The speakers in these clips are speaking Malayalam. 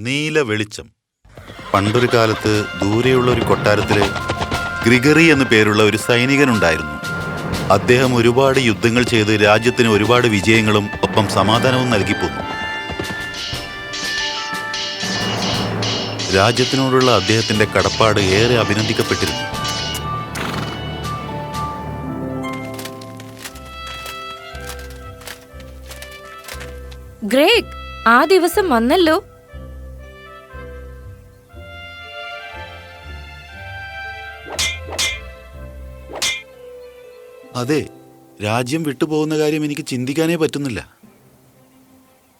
നീല വെളിച്ചം. പണ്ടൊരു കാലത്ത് ദൂരെയുള്ള ഒരു കൊട്ടാരത്തില് ഗ്രിഗറി എന്നു പേരുള്ള ഒരു സൈനികനുണ്ടായിരുന്നു. അദ്ദേഹം ഒരുപാട് യുദ്ധങ്ങൾ ചെയ്ത് രാജ്യത്തിന് ഒരുപാട് വിജയങ്ങളും ഒപ്പം സമാധാനവും നൽകിപ്പോന്നു. രാജ്യത്തിനോടുള്ള അദ്ദേഹത്തിന്റെ കടപ്പാട് ഏറെ അഭിനന്ദിക്കപ്പെട്ടിരുന്നു. ഗ്രേഗ്, ആ ദിവസം വന്നല്ലോ. അതെ, രാജ്യം വിട്ടുപോകുന്ന കാര്യം എനിക്ക് ചിന്തിക്കാനേ പറ്റുന്നില്ല.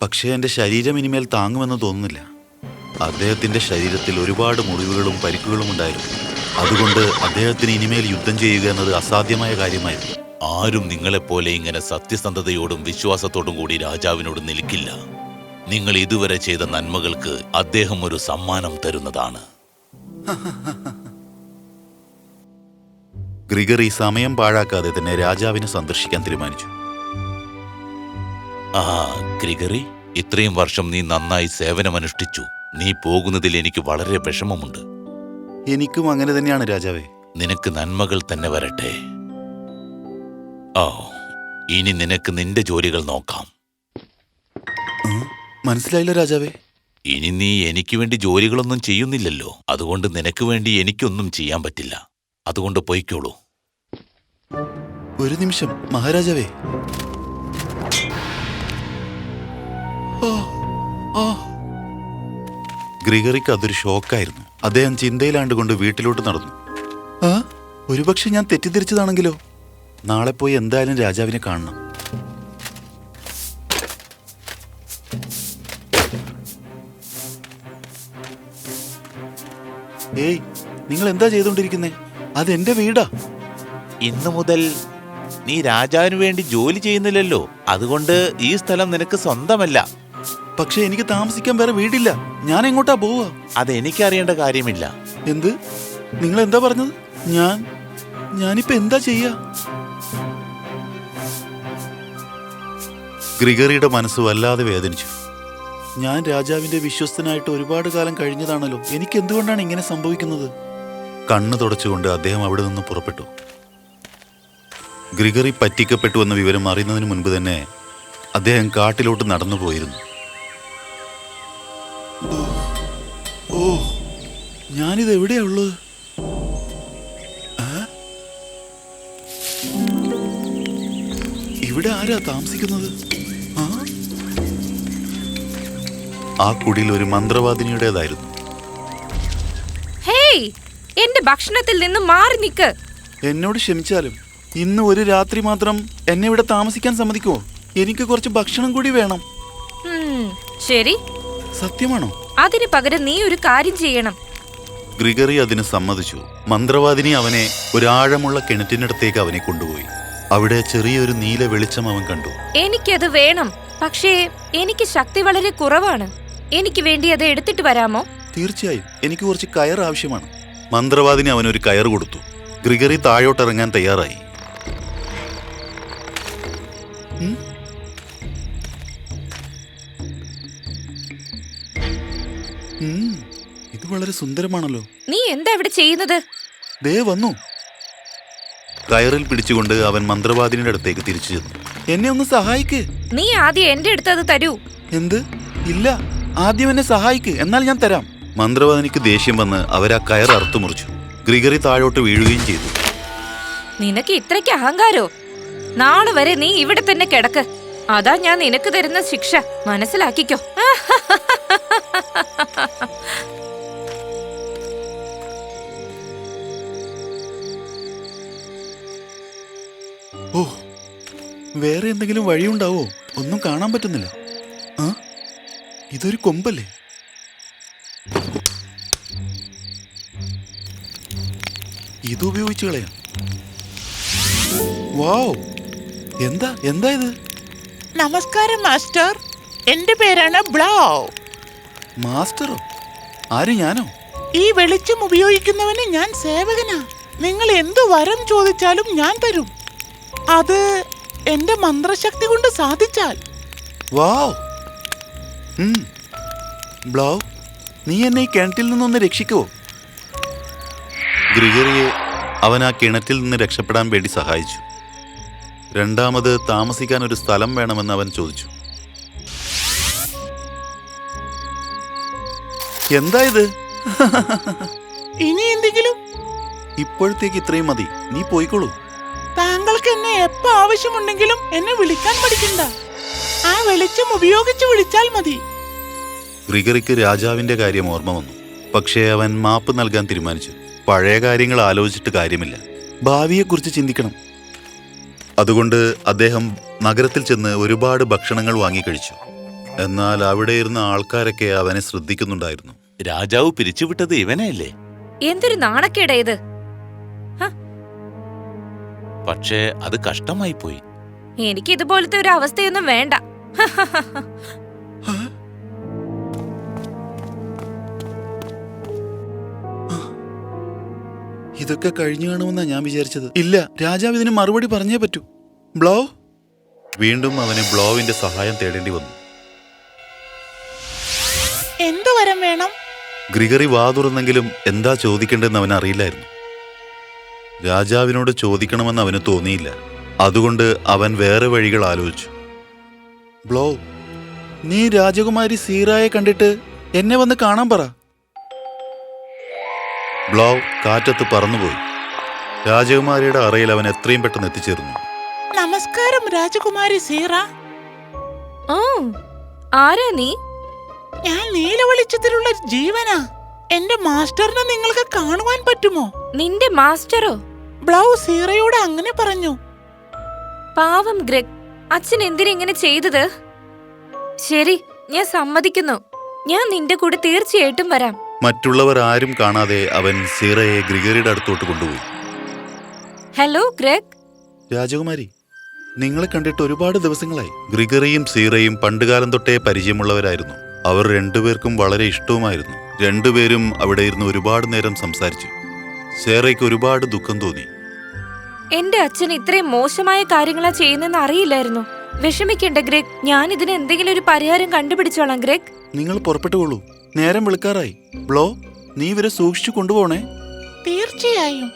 പക്ഷേ എൻ്റെ ശരീരം ഇനിമേൽ താങ്ങുമെന്ന് തോന്നുന്നില്ല. അദ്ദേഹത്തിന്റെ ശരീരത്തിൽ ഒരുപാട് മുറിവുകളും പരിക്കുകളും ഉണ്ടായിരുന്നു. അതുകൊണ്ട് അദ്ദേഹത്തിന് ഇനിമേൽ യുദ്ധം ചെയ്യുക എന്നത് അസാധ്യമായ കാര്യമായിരുന്നു. ആരും നിങ്ങളെപ്പോലെ ഇങ്ങനെ സത്യസന്ധതയോടും വിശ്വാസത്തോടും കൂടി രാജാവിനോട് നിൽക്കില്ല. നിങ്ങൾ ഇതുവരെ ചെയ്ത നന്മകൾക്ക് അദ്ദേഹം ഒരു സമ്മാനം തരുന്നതാണ്. ഗ്രിഗറി സമയം പാഴാക്കാതെ തന്നെ രാജാവിനെ സന്ദർശിക്കാൻ തീരുമാനിച്ചു. ആ ഗ്രിഗറി, ഇത്രയും വർഷം നീ നന്നായി സേവനമനുഷ്ഠിച്ചു. നീ പോകുന്നതിൽ എനിക്ക് വളരെ വിഷമമുണ്ട്. എനിക്കും അങ്ങനെ തന്നെയാണ് രാജാവേ. നിനക്ക് നന്മകൾ തന്നെ വരട്ടെ. ഓ, ഇനി നിനക്ക് നിന്റെ ജോലികൾ നോക്കാം. മനസ്സിലായില്ല രാജാവേ. ഇനി നീ എനിക്ക് വേണ്ടി ജോലികളൊന്നും ചെയ്യുന്നില്ലല്ലോ. അതുകൊണ്ട് നിനക്ക് വേണ്ടി എനിക്കൊന്നും ചെയ്യാൻ പറ്റില്ല. അതുകൊണ്ട് പൊയ്ക്കോളൂ. ഒരു നിമിഷം മഹാരാജാവേ. ഗ്രിഗറിക്ക് അതൊരു ഷോക്കായിരുന്നു. അദ്ദേഹം ചിന്തയിലാണ്ടുകൊണ്ട് വീട്ടിലോട്ട് നടന്നു. ഒരുപക്ഷെ ഞാൻ തെറ്റിദ്ധരിച്ചതാണെങ്കിലോ? നാളെ പോയി എന്തായാലും രാജാവിനെ കാണണം. ഏയ്, നിങ്ങൾ എന്താ ചെയ്തോണ്ടിരിക്കുന്നേ? അതെന്റെ വീടാ. ഇന്നു മുതൽ നീ രാജാവിന് വേണ്ടി ജോലി ചെയ്യുന്നില്ലല്ലോ. അതുകൊണ്ട് ഈ സ്ഥലം നിനക്ക് സ്വന്തമല്ല. പക്ഷെ എനിക്ക് താമസിക്കാൻ വേറെ വീടില്ല. ഞാൻ എങ്ങോട്ടാ പോവുക? അതെനിക്കറിയേണ്ട കാര്യമില്ല. എന്ത്? നിങ്ങൾ എന്താ പറഞ്ഞത്? ഞാനിപ്പോ എന്താ ചെയ്യാ? ഗ്രിഗറിയുടെ മനസ്സ് വല്ലാതെ വേദനിച്ചു. ഞാൻ രാജാവിന്റെ വിശ്വസ്തനായിട്ട് ഒരുപാട് കാലം കഴിഞ്ഞതാണല്ലോ. എനിക്ക് എന്തുകൊണ്ടാണ് ഇങ്ങനെ സംഭവിക്കുന്നത്? കണ്ണു തുടച്ചുകൊണ്ട് അദ്ദേഹം അവിടെ നിന്ന് പുറപ്പെട്ടു. ഗ്രിഗറി പറ്റിക്കപ്പെട്ടു എന്ന വിവരം അറിയുന്നതിന് മുൻപ് തന്നെ അദ്ദേഹം കാട്ടിലോട്ട് നടന്നു പോയിരുന്നു. ഓ, ഞാനിത് എവിടെയാ ഉള്ളത്? ഇവിടെ ആരാ താമസിക്കുന്നത്? ആ കുടിൽ ഒരു മന്ത്രവാദിനിയുടേതായിരുന്നു. ഹേയ്, എന്റെ ഭക്ഷണത്തിൽ നിന്ന് മാറി നിക്ക്. എന്നോട് ക്ഷമിച്ചാലും ഇന്ന് ഒരു രാത്രി മാത്രം എന്നെ ഇവിടെ താമസിക്കാൻ സമ്മതിക്കുമോ? എനിക്ക് കുറച്ച് ഭക്ഷണം കൂടി വേണം. ശരി. സത്യമാണോ? അതിന് പകരം നീ ഒരു കാര്യം ചെയ്യണം. ഗ്രിഗറി അതിന് സമ്മതിച്ചു. മന്ത്രവാദിനി അവനെ ഒരു ആഴമുള്ള കിണറ്റിനടുത്തേക്ക് അവനെ കൊണ്ടുപോയി. അവിടെ ചെറിയൊരു നീല വെളിച്ചം അവൻ കണ്ടു. എനിക്കത് വേണം. പക്ഷേ എനിക്ക് ശക്തി വളരെ കുറവാണ്. എനിക്ക് വേണ്ടി അത് എടുത്തിട്ട് വരാമോ? തീർച്ചയായും. എനിക്ക് കുറച്ച് കയർ ആവശ്യമാണ്. മന്ത്രവാദിനി അവനൊരു കയർ കൊടുത്തു. ഗ്രിഗറി താഴോട്ടിറങ്ങാൻ തയ്യാറായി. ഇത് വളരെ സുന്ദരമാണല്ലോ. നീ എന്താ ഇവിടെ ചെയ്യുന്നത്? ദേ വന്നു. കയറിൽ പിടിച്ചുകൊണ്ട് അവൻ മന്ത്രവാദിനിയുടെ അടുത്തേക്ക് തിരിച്ചു ചെന്നു. എന്നെ ഒന്ന് സഹായിക്ക്. നീ ആദ്യം എന്റെ അടുത്ത് അത് തരൂ. എന്ത്? ഇല്ല, ആദ്യം എന്നെ സഹായിക്ക്, എന്നാൽ ഞാൻ തരാം. മന്ത്രവാദിനിക്ക് ദേഷ്യം വന്ന് അവരാ കയർ അറുത്തു മുറിച്ചു. ഗ്രിഗറി താഴോട്ട് വീഴുകയും ചെയ്തു. നിനക്ക് ഇത്രയ്ക്ക് അഹങ്കാരോ? നാളെ വരെ നീ ഇവിടെ തന്നെ കിടക്ക്. അതാ ഞാൻ നിനക്ക് തരുന്ന ശിക്ഷ. മനസ്സിലാക്കിക്കോ. ഓ, വേറെ എന്തെങ്കിലും വഴിയുണ്ടാവോ? ഒന്നും കാണാൻ പറ്റുന്നില്ല. ഇതൊരു കൊമ്പല്ലേ? ഇതുപയോഗിച്ച് കളയാം. വാവ്, എന്താ ഇത്? നമസ്കാരം മാസ്റ്റർ. എന്റെ പേരാണ് ബ്ലൗ. മാസ്റ്ററോ? ആര്, ഞാനോ? ഈ വെളിച്ചം ഉപയോഗിക്കുന്നവന് ഞാൻ സേവകനാ. നിങ്ങൾ എന്തു വരം ചോദിച്ചാലും ഞാൻ തരും. അത് എന്റെ മന്ത്രശക്തി കൊണ്ട് സാധിച്ചാൽ. വാവ്. ബ്ലൗ, നീ എന്നെ ഈ കിണറ്റിൽ നിന്നൊന്ന് രക്ഷിക്കുവോ? ഗ്രിഗറിയെ അവൻ ആ കിണറ്റിൽ നിന്ന് രക്ഷപ്പെടാൻ വേണ്ടി സഹായിച്ചു. രണ്ടാമത് താമസിക്കാൻ ഒരു സ്ഥലം വേണമെന്ന് അവൻ ചോദിച്ചു. എന്താ ഇത്? ഇനി എന്തെങ്കിലും? ഇപ്പോഴത്തേക്ക് ഇത്രയും മതി, നീ പോയിക്കോളൂ. താങ്കൾക്ക് എന്നെ എപ്പോ ആവശ്യമുണ്ടെങ്കിലും എന്നെ വിളിക്കാൻ പഠിക്കണ്ട. ആ വെളിച്ചം ഉപയോഗിച്ച് വിളിച്ചാൽ മതി. ഗ്രിഗറിക്ക് രാജാവിന്റെ കാര്യം ഓർമ്മ വന്നു. പക്ഷേ അവൻ മാപ്പ് നൽകാൻ തീരുമാനിച്ചു. പഴയ കാര്യങ്ങൾ ആലോചിച്ചിട്ട് കാര്യമില്ല, ഭാവിയെക്കുറിച്ച് ചിന്തിക്കണം. അതുകൊണ്ട് അദ്ദേഹം നഗരത്തിൽ ചെന്ന് ഒരുപാട് ഭക്ഷണങ്ങൾ വാങ്ങിക്കഴിച്ചു. എന്നാൽ അവിടെ ഇരുന്ന ആൾക്കാരൊക്കെ അവനെ ശ്രദ്ധിക്കുന്നുണ്ടായിരുന്നു. രാജാവ് പിരിച്ചുവിട്ടത് ഇവനെയല്ലേ? എന്തൊരു നാണക്കേടാ ഇത്. പക്ഷേ അത് കഷ്ടമായി പോയി. എനിക്ക് ഇതുപോലത്തെ ഒരു അവസ്ഥയൊന്നും വേണ്ട. ഇതൊക്കെ കഴിഞ്ഞു കാണുമെന്നാ ഞാൻ വിചാരിച്ചത്. ഇല്ല, രാജാവ് ഇതിന് മറുപടി പറഞ്ഞേ പറ്റൂ. ബ്ലോ. വീണ്ടും അവന് ബ്ലോവിന്റെ സഹായം തേടേണ്ടി വന്നു. എന്തു വരം വേണം? ഗ്രിഗറി വാ തുറന്നെങ്കിലും എന്താ ചോദിക്കേണ്ടതെന്ന് അവൻ അറിയില്ലായിരുന്നു. രാജാവിനോട് ചോദിക്കണമെന്ന് അവന് തോന്നിയില്ല. അതുകൊണ്ട് അവൻ വേറെ വഴികൾ ആലോചിച്ചു. ബ്ലോ, നീ രാജകുമാരി സീറായെ കണ്ടിട്ട് എന്നെ വന്ന് കാണാൻ പറ. ബ്ലോ കാറ്റത്ത് പറന്നുപോയി. രാജകുമാരിയുടെ അറയിൽ അവൻ എത്രയും പെട്ടെന്ന് എത്തിച്ചേർന്നു. നമസ്കാരം രാജകുമാരി സീറ. ഓ, ആരാ നീ? ഞാൻ നീല വെളിച്ചത്തിലുള്ള ജീവനാ. എന്റെ മാസ്റ്ററിനെ നിങ്ങൾക്ക് കാണുവാൻ പറ്റുമോ? നിന്റെ മാസ്റ്ററോ? ബ്ലൗ സീറയോട് അങ്ങനെ പറഞ്ഞു. പാവം ഗ്രെഗ്, അച്ഛൻ എന്തിനെങ്ങനെ ചെയ്തത്? ശരി, ഞാൻ സമ്മതിക്കുന്നു. ഞാൻ നിന്റെ കൂടെ തീർച്ചയായിട്ടും വരാം. മറ്റുള്ളവർ ആരും കാണാതെ അവൻ സീറയെ ഗ്രിഗറിയുടെ അടുത്തോട്ട് കൊണ്ടുപോയി. Hello Greg. രാജകുമാരി, നിങ്ങളെ കണ്ടിട്ട് ഒരുപാട് ദിവസങ്ങളായി. ഗ്രിഗറിയും സീറയും പണ്ടുകാലം തൊട്ടേ പരിചയമുള്ളവരായിരുന്നു. അവർ രണ്ടുപേർക്കും വളരെ ഇഷ്ടവുമായിരുന്നു. രണ്ടുപേരും അവിടെ ഇരുന്ന് ഒരുപാട് നേരം സംസാരിച്ചു. സീറയ്ക്ക് ഒരുപാട് ദുഃഖം തോന്നി. എന്റെ അച്ഛൻ ഇത്രയും മോശമായ കാര്യങ്ങളാ ചെയ്യുന്നെന്ന് അറിയില്ലായിരുന്നു. വിഷമിക്കേണ്ട ഗ്രെഗ്, ഞാൻ ഇതിന് എന്തെങ്കിലും ഒരു പരിഹാരം കണ്ടുപിടിച്ചോളാം ഗ്രെഗ്. നിങ്ങൾ പുറപ്പെട്ടുകൊള്ളൂ, നേരം വെളുക്കാറായി. ബ്ലോ, നീ ഇവരെ സൂക്ഷിച്ചു കൊണ്ടുപോണേ. തീർച്ചയായും.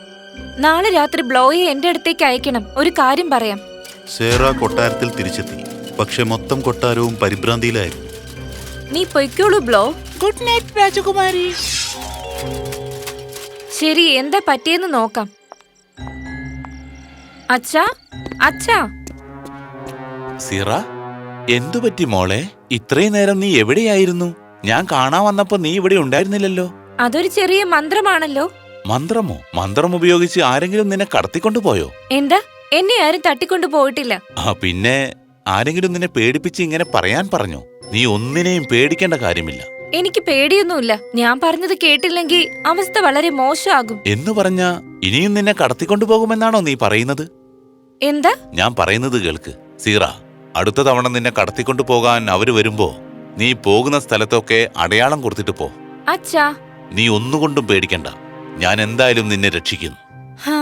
നാളെ രാത്രി ബ്ലോയെ എന്റെ അടുത്തേക്ക് അയക്കണം. ഒരു കാര്യം പറയാം. സേറ കൊട്ടാരത്തിൽ തിരിച്ചെത്തി. പക്ഷെ മൊത്തം കൊട്ടാരവും പരിഭ്രാന്തിയിലായിരുന്നു. നീ പൊയ്ക്കോളൂ ബ്ലോ. ഗുഡ് നൈറ്റ് രാജകുമാരി. ശരി, എന്താ പറ്റിയെന്ന് നോക്കാം. അച്ഛാ, അച്ഛാ. സിറ, എന്തു പറ്റി മോളെ? ഇത്രയും നേരം നീ എവിടെയായിരുന്നു? ഞാൻ കാണാൻ വന്നപ്പോ നീ ഇവിടെ ഉണ്ടായിരുന്നില്ലല്ലോ. അതൊരു ചെറിയ മന്ത്രമാണല്ലോ. മന്ത്രമോ? മന്ത്രം ഉപയോഗിച്ച് ആരെങ്കിലും നിന്നെ കടത്തിക്കൊണ്ടുപോയോ? എന്താ? എന്നെ ആരും തട്ടിക്കൊണ്ടു പോയിട്ടില്ല. പിന്നെ ആരെങ്കിലും നിന്നെ പേടിപ്പിച്ച് ഇങ്ങനെ പറയാൻ പറഞ്ഞോ? നീ ഒന്നിനെയും പേടിക്കേണ്ട കാര്യമില്ല. എനിക്ക് പേടിയൊന്നുമില്ല. ഞാൻ പറഞ്ഞത് കേട്ടില്ലെങ്കിൽ അവസ്ഥ വളരെ മോശമാകും. എന്ന് പറഞ്ഞാ ഇനിയും നിന്നെ കടത്തിക്കൊണ്ടുപോകുമെന്നാണോ നീ പറയുന്നത്? എന്താ? ഞാൻ പറയുന്നത് കേൾക്ക് സീറ. അടുത്ത തവണ നിന്നെ കടത്തിക്കൊണ്ടു പോകാൻ അവര് വരുമ്പോ നീ പോകുന്ന സ്ഥലത്തൊക്കെ അടയാളം കൊടുത്തിട്ട് പോ. അച്ഛാ, നീ ഒന്നുകൊണ്ടും പേടിക്കണ്ട. ഞാൻ എന്തായാലും നിന്നെ രക്ഷിക്കുന്നു. ഹാ,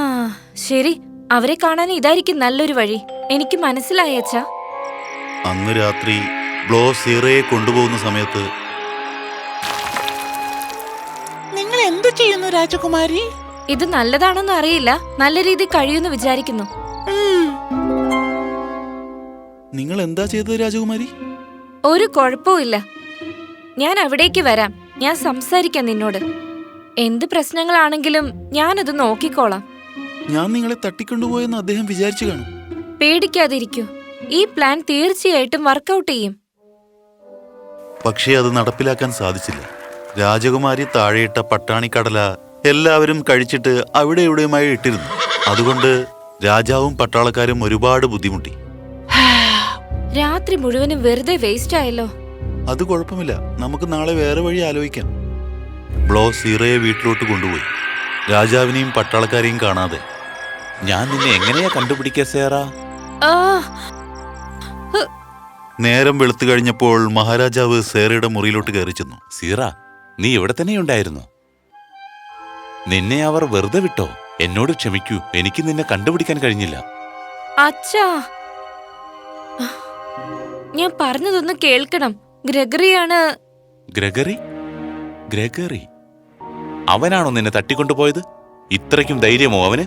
ശരി. അവരെ കാണാൻ ഇതായിരിക്കും നല്ലൊരു വഴി. എനിക്ക് മനസ്സിലായി അച്ഛാ. അന്ന് രാത്രി ബ്ലോ സീറയെ കൊണ്ടുപോകുന്ന സമയത്ത് നിങ്ങൾ എന്തു ചെയ്യുന്നു രാജകുമാരി? ഇത് നല്ലതാണെന്ന് അറിയില്ല. നല്ല രീതി കഴിയുമെന്ന് വിചാരിക്കുന്നു. നിങ്ങൾ എന്താ ചെയ്തത് രാജകുമാരി? ഒരു കുഴപ്പവുമില്ല. ഞാൻ അവിടേക്ക് വരാം. ഞാൻ സംസാരിക്കാം നിന്നോട്. എന്ത് പ്രശ്നങ്ങളാണെങ്കിലും ഞാനത് നോക്കിക്കോളാം. ഞാൻ നിങ്ങളെ തട്ടിക്കൊണ്ടുപോയെന്ന് അദ്ദേഹം വിചാരിച്ചു കാണും. പേടിക്കാതിരിക്കൂ. ഈ പ്ലാൻ തീർച്ചയായിട്ടും വർക്കൗട്ട് ചെയ്യും. പക്ഷേ അത് നടപ്പിലാക്കാൻ സാധിച്ചില്ല. രാജകുമാരി താഴെയിട്ട പട്ടാണിക്കടല എല്ലാവരും കഴിച്ചിട്ട് അവിടെ ഇവിടെയുമായി ഇട്ടിരുന്നു. അതുകൊണ്ട് രാജാവും പട്ടാളക്കാരും ഒരുപാട് ബുദ്ധിമുട്ടി. രാത്രി മുഴുവനും വെറുതെ വേസ്റ്റ് ആയല്ലോ. അത് കുഴപ്പമില്ല, നമുക്ക് നാളെ വേറെ വഴി ആലോചിക്കാം. ബ്ലോ സീറയെ വീട്ടിലോട്ട് കൊണ്ടുപോയി. രാജാവിനെയും പട്ടാളക്കാരെയും കാണാതെ. ഞാൻ നിന്നെ എങ്ങനെയാ കണ്ടുപിടിക്കുക സേറ? ആ, നേരം വെളുത്തു കഴിഞ്ഞപ്പോൾ മഹാരാജാവ് സേറയുടെ മുറിയിലോട്ട് കയറി ചെന്നു. സീറ, നീ ഇവിടെ തന്നെയുണ്ടായിരുന്നു? നിന്നെ അവർ വെറുതെ വിട്ടോ? എന്നോട് ക്ഷമിക്കൂ, എനിക്ക് നിന്നെ കണ്ടുപിടിക്കാൻ കഴിഞ്ഞില്ല. അച്ഛാ, ഞാൻ പറഞ്ഞതൊന്ന് കേൾക്കണം. ഗ്രെഗറിയാണ്. ഗ്രെഗറി? ഗ്രെഗറി, അവനാണോ നിന്നെ തട്ടിക്കൊണ്ടുപോയത്? ഇത്രയ്ക്കും ധൈര്യമോ അവന്?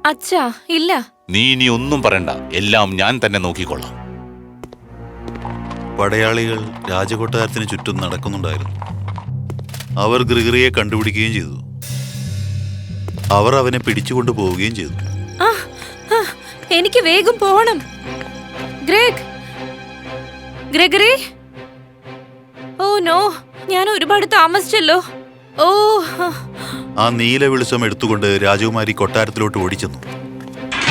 അച്ഛാ ഇല്ല. നീ ഇനി ഒന്നും പറയണ്ട, എല്ലാം ഞാൻ തന്നെ നോക്കിക്കൊള്ളാം. പടയാളികൾ രാജകൊട്ടാരത്തിന് ചുറ്റും നടക്കുന്നുണ്ടായിരുന്നു. അവർ ഗ്രിഗറിയെ കണ്ടുപിടിക്കുകയും ചെയ്തു. അവർ അവനെ പിടിച്ചുകൊണ്ടു പോവുകയും ചെയ്തു. ആ, ആ, എനിക്ക് വേഗം പോണം. ഗ്രെഗറി, ഓ നോ, ഞാൻ ഒരുപാട് താമസിച്ചല്ലോ. ഓ, ആ നീല വെളിച്ചം എടുത്തുകൊണ്ട് രാജകുമാരി കൊട്ടാരത്തിലോട്ട് ഓടിച്ചെന്നു.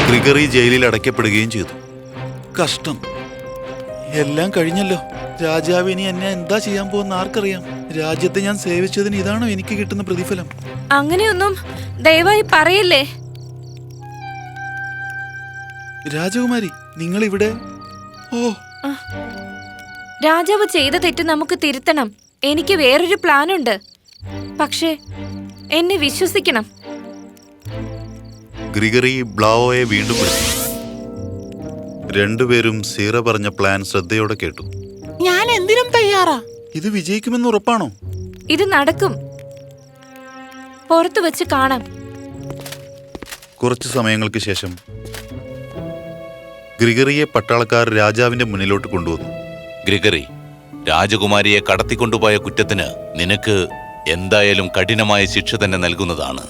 ഗ്രിഗറി ജയിലിൽ അടയ്ക്കപ്പെടുകയും ചെയ്തു. കഷ്ടം, എല്ലാം കഴിഞ്ഞല്ലോ. രാജാവ് ഇനി എന്നെ എന്താ ചെയ്യാൻ പോകുന്ന ആർക്കറിയാം. രാജ്യത്തെ ഞാൻ സേവിച്ചതിന് ഇതാണോ എനിക്ക് കിട്ടുന്ന പ്രതിഫലം? അങ്ങനെയൊന്നും ദയവായി പറയല്ലേ. രാജകുമാരി, നിങ്ങൾ ഇവിടെ? ഓ, രാജാവ് ചെയ്ത തെറ്റ് നമുക്ക് തിരുത്തണം. എനിക്ക് വേറൊരു പ്ലാനുണ്ട്. പക്ഷേ എന്നെ വിശ്വസിക്കണം. ഗ്രിഗറി ബ്ലാവോയെ വീണ്ടും വിളിച്ചു. രണ്ടുപേരും സീറ പറഞ്ഞ പ്ലാൻ ശ്രദ്ധയോടെ കേട്ടു. ഞാൻ എന്തിനും തയ്യാറാ. ഇത് വിജയിക്കുമെന്ന് ഉറപ്പാണോ? ഇത് നടക്കും. പുറത്തു വെച്ച് കാണാം. കുറച്ചു സമയങ്ങൾക്ക് ശേഷം ഗ്രിഗറിയെ പട്ടാളക്കാർ രാജാവിന്റെ മുന്നിലോട്ട് കൊണ്ടുവന്നു. ഗ്രിഗറി, രാജകുമാരിയെ കടത്തിക്കൊണ്ടുപോയ കുറ്റത്തിന് നിനക്ക് എന്തായാലും കഠിനമായ ശിക്ഷ തന്നെ നൽകുന്നതാണ്.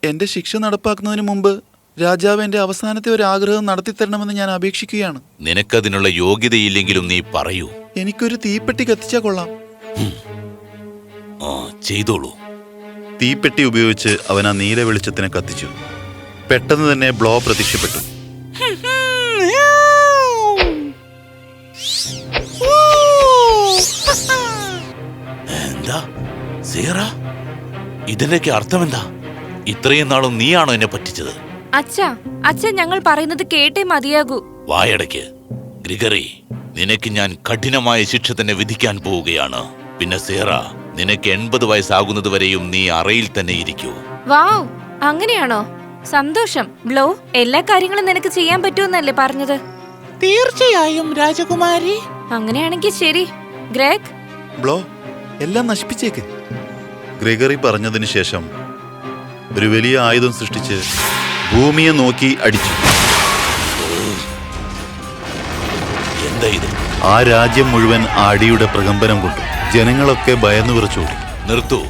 എന്റെ ശിക്ഷ നടപ്പാക്കുന്നതിന് മുമ്പ് രാജാവ് എന്റെ അവസാനത്തെ ഒരു ആഗ്രഹം നടത്തിത്തരണമെന്ന് ഞാൻ അപേക്ഷിക്കുകയാണ്. നിനക്കതിനുള്ള യോഗ്യതയില്ലെങ്കിലും നീ പറയൂ. എനിക്കൊരു തീപ്പെട്ടി കത്തിച്ചാ കൊള്ളാം. ചെയ്തോളൂ. തീപ്പെട്ടി ഉപയോഗിച്ച് അവൻ ആ നീല വെളിച്ചത്തിനെ കത്തിച്ചു. പെട്ടെന്ന് തന്നെ ബ്ലോ പ്രത്യക്ഷപ്പെട്ടു. എന്താ സീറ, ഇതിന്റെയൊക്കെ അർത്ഥമെന്താ? ഇത്രയും നാളും നീയാണോ എന്നെ പറ്റിച്ചത്? അച്ഛൻ ഞങ്ങൾ പറയുന്നത് കേട്ടേ മതിയാകൂ. വായടയ്ക്ക്. ഗ്രിഗറി, നിനക്ക് ഞാൻ കഠിനമായ ശിക്ഷ തന്നെ വിധിക്കാൻ പോവുകയാണ്. പിന്നെ സീറ, നിനക്ക് 80 വയസ്സാകുന്നത് വരെയും നീ അറയിൽ തന്നെ ഇരിക്കൂ. വാവ്, അങ്ങനെയാണോ? സന്തോഷം. ബ്ലോ, എല്ലാ കാര്യങ്ങളും നിനക്ക് ചെയ്യാൻ പറ്റുമെന്നല്ലേ പറഞ്ഞത്? തീർച്ചയായും രാജകുമാരി. അങ്ങനെയാണെങ്കിൽ ശരി. ഗ്രെഗ്, ബ്ലോ, എല്ലാം നശിപ്പിച്ചേക്ക്. ഗ്രിഗറി പറഞ്ഞതിന് ശേഷം ഒരു വലിയ ആയുധം സൃഷ്ടിച്ച് ഭൂമിയെ നോക്കി അടിച്ചു. എന്താ ഇത്? ആ രാജ്യം മുഴുവൻ ആടിയുടെ പ്രകമ്പനം കൊണ്ടു. ജനങ്ങളൊക്കെ ഭയന്നു വിറച്ചോടി. നിർത്തൂ,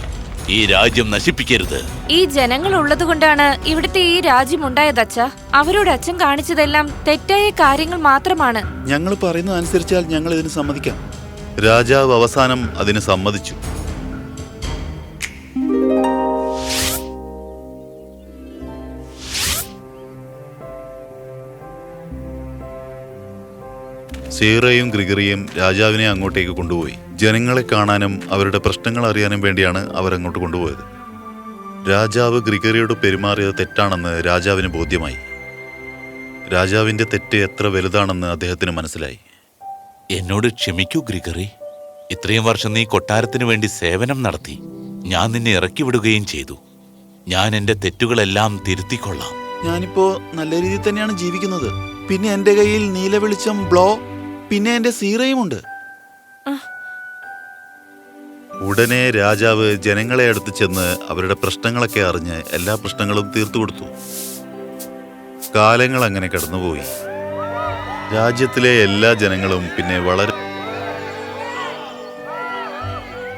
ഈ രാജ്യം നശിപ്പിക്കരുത്. ഈ ജനങ്ങൾ ഉള്ളത് കൊണ്ടാണ് ഇവിടുത്തെ ഈ രാജ്യം ഉണ്ടായത് അച്ഛാ. അവരോട് അച്ഛൻ കാണിച്ചതെല്ലാം തെറ്റായ കാര്യങ്ങൾ മാത്രമാണ്. ഞങ്ങൾ പറയുന്നത് അനുസരിച്ചാൽ ഞങ്ങൾ ഇതിന് സമ്മതിക്കാം. രാജാവ് അവസാനം അതിന് സമ്മതിച്ചു. സീറയും ഗ്രിഗറിയും രാജാവിനെ അങ്ങോട്ടേക്ക് കൊണ്ടുപോയി. ജനങ്ങളെ കാണാനും അവരുടെ പ്രശ്നങ്ങൾ അറിയാനും വേണ്ടിയാണ് അവരങ്ങോട്ട് കൊണ്ടുപോയത്. രാജാവ് ഗ്രിഗറിയോട് പെരുമാറിയത് തെറ്റാണെന്ന് രാജാവിന് ബോധ്യമായി. രാജാവിന്റെ തെറ്റ് എത്ര വലുതാണെന്ന് അദ്ദേഹത്തിന് മനസ്സിലായി. എന്നോട് ക്ഷമിക്കൂ ഗ്രിഗറി. ഇത്രയും വർഷം നീ കൊട്ടാരത്തിനു വേണ്ടി സേവനം നടത്തി. ഞാൻ നിന്നെ ഇറക്കി വിടുകയും ചെയ്തു. ഞാൻ എന്റെ തെറ്റുകളെല്ലാം തിരുത്തിക്കൊള്ളാം. ഞാനിപ്പോ നല്ല രീതിയിൽ തന്നെയാണ് ജീവിക്കുന്നത്. പിന്നെ എന്റെ കയ്യിൽ നീല വെളിച്ചം, ബ്ലോ, പിന്നെ എന്റെ സീറയുമുണ്ട്. ഉടനെ രാജാവ് ജനങ്ങളെ അടുത്ത് ചെന്ന് അവരുടെ പ്രശ്നങ്ങളൊക്കെ അറിഞ്ഞ് എല്ലാ പ്രശ്നങ്ങളും തീർത്തു കൊടുത്തു. കാലങ്ങൾ അങ്ങനെ കടന്നുപോയി. രാജ്യത്തിലെ എല്ലാ ജനങ്ങളും പിന്നെ വളരെ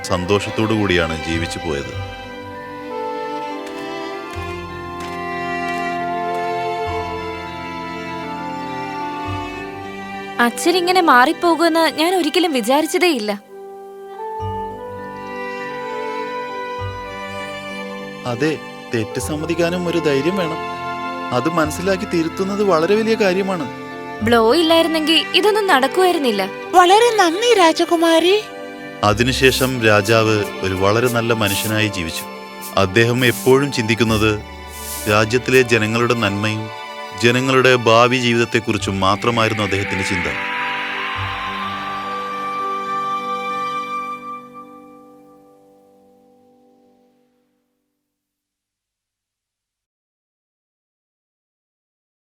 സന്തോഷത്തോടു കൂടിയാണ് ജീവിച്ചു പോയത്. അച്ഛനിങ്ങനെ മാറിപ്പോകുമെന്ന് ഞാൻ ഒരിക്കലും വിചാരിച്ചതേയില്ല. അതെ, തെറ്റ് സമ്മതിക്കാനും ഒരു ധൈര്യം വേണം. അത് മനസ്സിലാക്കി തിരുത്തുന്നത് വളരെ വലിയ കാര്യമാണ്. ബ്ലോ ഇല്ലായിരുന്നെങ്കിൽ ഇതൊന്നും നടക്കുമായിരുന്നില്ല. വളരെ നന്ദി രാജകുമാരി. അതിനുശേഷം രാജാവ് ഒരു വളരെ നല്ല മനുഷ്യനായി ജീവിച്ചു. അദ്ദേഹം എപ്പോഴും ചിന്തിക്കുന്നത് രാജ്യത്തിലെ ജനങ്ങളുടെ നന്മയും ജനങ്ങളുടെ ഭാവി ജീവിതത്തെക്കുറിച്ചും മാത്രമായിരുന്നു അദ്ദേഹത്തിന്റെ ചിന്ത.